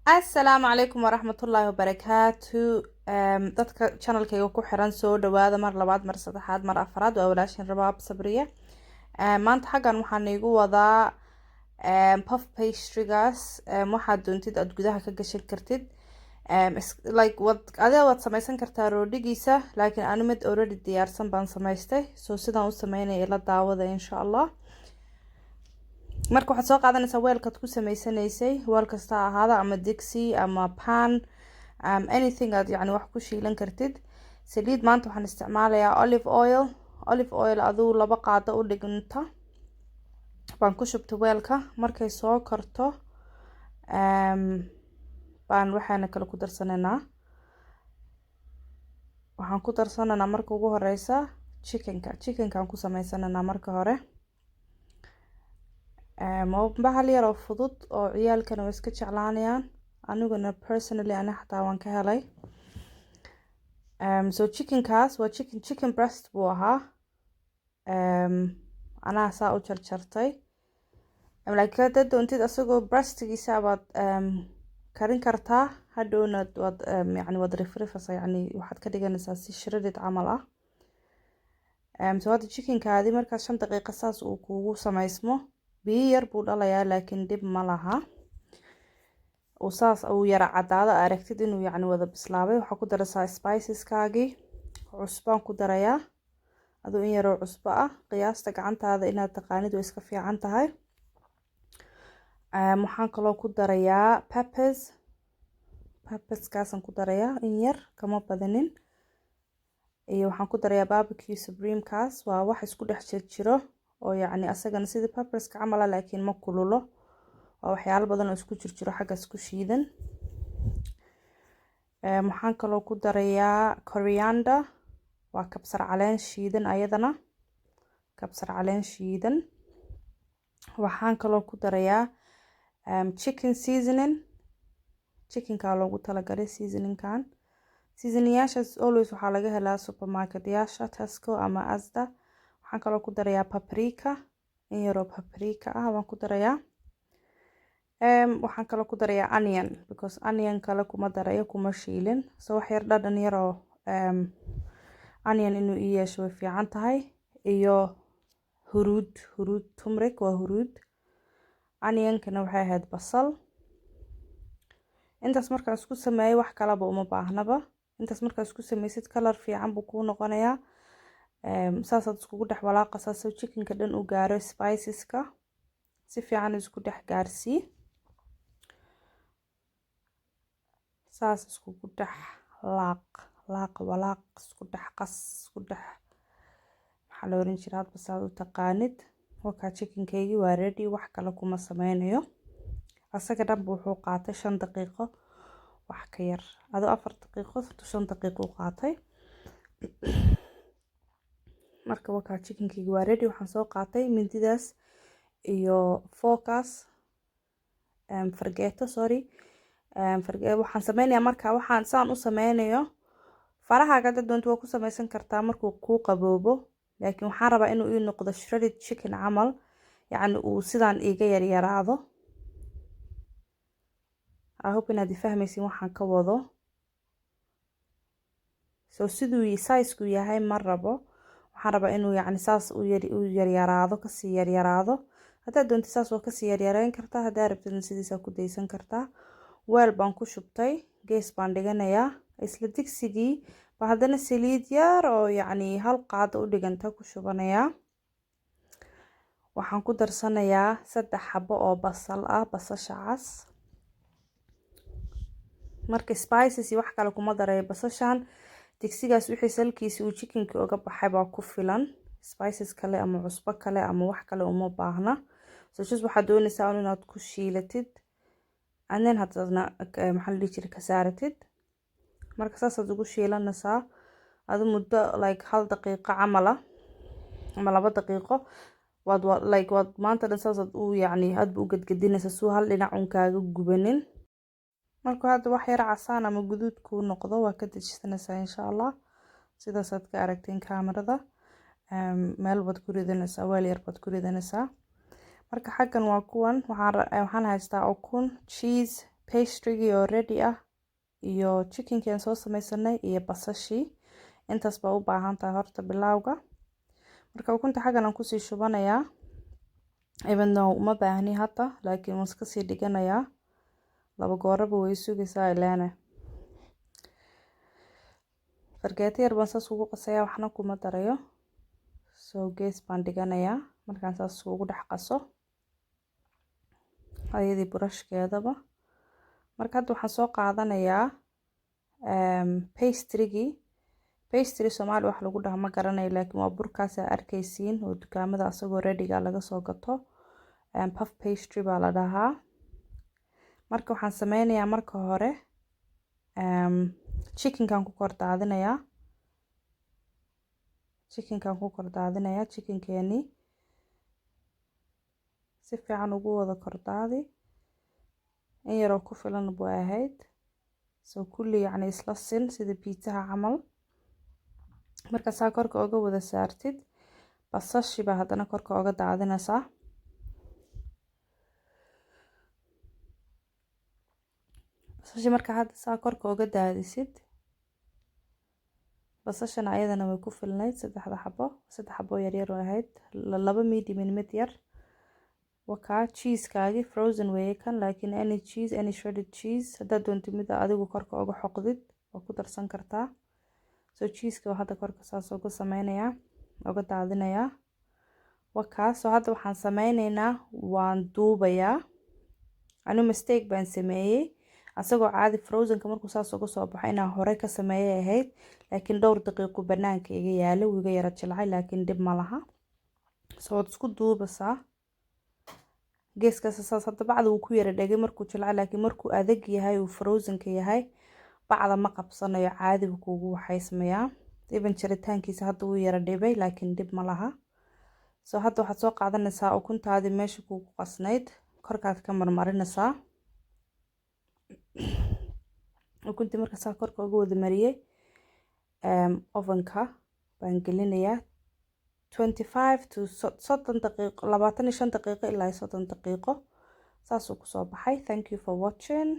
Assalaamu calaykum waraxmatullaahi wabarakaatu. Dadka channelkayga ku xiran soo dhawaada mar labaad, mar saddexaad, mar afraad. Waa walaashin Rabaab Sabriye. Maanta xaggan waxaan iigu wadaa puff pastrygaas. Waxaad doontid aad gudaha ka gashan kartid. Adiga waad samaysan kartaa roodhigiisa, laakiin ani mid already diyaarsan baan samaystay. So sidaan u sameynaya ila daawada insha Allah. marka waxaad soo qaadanaysaa weelkaad ku samaysanaysay, weel kasta ha ahaada ama digsi ama pan, anything aad yani wax ku shiilan kartid. saliid maanta waxaan isticmaalayaa olive oil aduu 2 qaado u dhiganta baan ku shubtay weelka. markay soo karto baan waxaana kale ku darsanaynaa, waxaan ku darsanaynaa marka ugu horeysa chickenkaan ku samaysanaynaa marka hore. bahal yar oo fudud oo ciyaalkana way iska jeclaanayaan, aniguna personally ana xataa waan ka helay. so chickenkaas waa chicken breast buu ahaa. anaa saa u jarjartay, laakiin haddaad doontid asagoo breastigiisa baad karin kartaa, hadhowna waad yani waad rifrifaysaa, yani waxaad ka dhiganaysaa si shredded camal ah. so hadda chickenkaadi markaas 5 daqiiqo saas uu kugu samaysmo, biyo yar buu dhalayaa laakiin dib ma laha. oo saas uu yara cadaado aragtid inuu yani wada bislaabay, waxaa ku daraysaa spiceskaagii. cusbaan ku darayaa, aduu in yaroo cusbo ah, qiyaasta gacantaada inaad taqaanid way iska fiican tahay. waxaan kaloo ku darayaa pepperskaasaan ku darayaa in yar, kama badanin. iyo waxaan ku darayaa barbecue supremekaas, waa wax isku dhex jiro oo yani asagana sidii pepperska camal ah laakiin ma kululo, waa waxyaalo badan oo isku jiro xaggaas ku shiidan. waxaan kaloo ku darayaa coriander, waa kabsar caleen shiidan ayadana, kabsar caleen shiidan. waxaan kaloo ku darayaa chicken seasoning, chickenka loogu talagalay seasoningkan. seasoningyaashaas always waxaa laga helaa supermarket-yaasha Tesco ama Asda. waxaan kaloo ku darayaa paprika, in yaroo paprika ah waan ku darayaa. waxaan kaloo ku darayaa onion, because onion kale kuma darayo, kuma shiilin. so wax yar dhadhan yaroo onion inuu ii yeesho way fiican tahay. iyo huruud turmeric, waa huruud. onionkana waxay ahayd basal. intaas markaan isku sameeyay wax kalaba uma baahnaba. intaas markaan isku samaysid kalar fiican buu kuu noqonayaa. saasaad iskugu dhex walaaqaysaa soo chickenka dhan u gaaro spiceska, si fiican isku dhex gaarsii. saas iskugu dhex walaaq, isku dhex qas, isku dhex maxaa la oran jiraa hadba saad u taqaanid. wakaa chickenkaygii waa ready, wax kale kuma sameynayo. asaga dhanba wuxuu qaatay 5 daqiiqo wax ka yar, adoo 4 daqiiqo 5 daqiiqo u qaatay. marka wakaa chickenkaygii waa ready. waxaan soo qaatay mindidaas iyo focus fargeeto, waxaan sameynayaa marka waxaan saan u sameynayo, farahaaga hadda doonto waa ku samaysan kartaa markuu kuu qaboobo, laakiin waxaan rabaa inuu ii noqdo shredded chicken camal, yani uu sidaan iga yaryaraado. I hope inaad fahmaysin waxaan ka wado. so siduu size-ku yahay ma rabo, waxaan rabaa inuu yani saas u yaryaraado, kasii yaryaraado. haddaad doonto saas waa kasii yaryareyn kartaa, haddaad rabtidna sidiisaa ku daysan kartaa. weel baan ku shubtay, gees baan dhiganayaa. isla digsigii baa haddana saliid yar oo yani 1 qaado u dhiganta ku shubanayaa. waxaan ku darsanayaa 3 xabo oo basal ah, basasha cas. marka spices iyo wax kale kuma darayo basashan. digsigaas wixii salkiisa uu chickenka uga baxay baa ku filan. spices kale ama cusbo kale ama wax kale uma baahna. so just waxaad doonaysaa inaad ku shiilatid, and then hadana maxaa la dhihi jiray ka saaratid. marka saasaad ugu shiilanaysaa adu muddo like 1 daqiiqo camal ah ama 2 daqiiqo. waad maanta dhan saasaad u yani hadba u gadgadinaysaa suu hal dhinac un kaaga gubanin. marka hadda wax yar casaan ama guduud kuu noqdo waa ka dejisanaysaa insha Allah, sidaasaad ka aragteen kaamirada. meel baad ku ridanaysaa, weel yar baad ku ridanaysaa. marka xaggan waa kuwan, waxaan haystaa ukun, cheese, pastrygii oo ready ah iyo chickenkii aan soo sameysanay iyo basashii. intaas baa u baahan tahay horta bilowga. marka ukunta xaggan aan kusii shubanayaa, even though uma baahni hadda, laakiin waan iska sii dhiganayaa. laba gooraba way sugaysaa ilaana. fargeeto yar baan saas ugu qasayaa, waxna kuma darayo. soo gees baan dhiganayaa markaan saas ugu dhex qaso ayadii burashkeedaba. marka hadda waxaan soo qaadanayaa pastrygii. pastry Soomaali wax lagu dhaho ma garanayo, laakiin waa burkaas aad arkaysiin oo dukaamada asagoo ready-ga laga soo gato. puff pastry baa la dhahaa. marka waxaan sameynayaa marka hore chickenkan ku kor daadinayaa. chickenkeeni si fiican ugu wada kor daadi. in yaroo ku filan buu ahayd. soo kulli yacni isla sin sida pizzaha camal. marka saa korka oga wada saartid, basashi baa haddana korka oga daadinaysaa. basashi marka hadda saa korka oga daadisid, basashana ayadana way ku filnayd. 3 xabo yaryar oo ahayd, 2 medium mid yar. wakaa cheese-kaagi frozen weeye kan, laakiin any cheese, any shredded cheese haddaad doontid mid adigu korka oga xoqdid waa ku darsan kartaa. soo cheese-ka waa hadda korka saas uga sameynayaa, oga daadinayaa. wakaa soo hadda waxaan sameyneynaa, waan duubayaa. anigu mistake baan sameeyey, asagoo caadi frozenka markuu saas uga soo baxo inaan hore ka sameeyay ahayd, laakiin dhowr daqiiqo banaanka iga yaalo, wuu iga yara jilcay, laakiin dhib ma laha. soo waad isku duubasaa geeskaas saas. hadda bacda wuu ku yara dhagay markuu jilcay, laakiin markuu adag yahay uu frozenka yahay bacda ma qabsanayo, caadi buu kuugu waxaysmayaa. even jaritaankiisa hadda wuu yara dhibay, laakiin dhib ma laha. soo hadda waxaad soo qaadanaysaa ukuntaadii meesha kuugu qasnayd, korkaad ka marmarinaysaa. ukuntii marka saa korka uga wada mariyey, ovenka baan gelinayaa 25 to 30 daqiiqo, 25 daqiiqo ilaa 30 daqiiqo. saasuu kusoo baxay. Thank you for watching.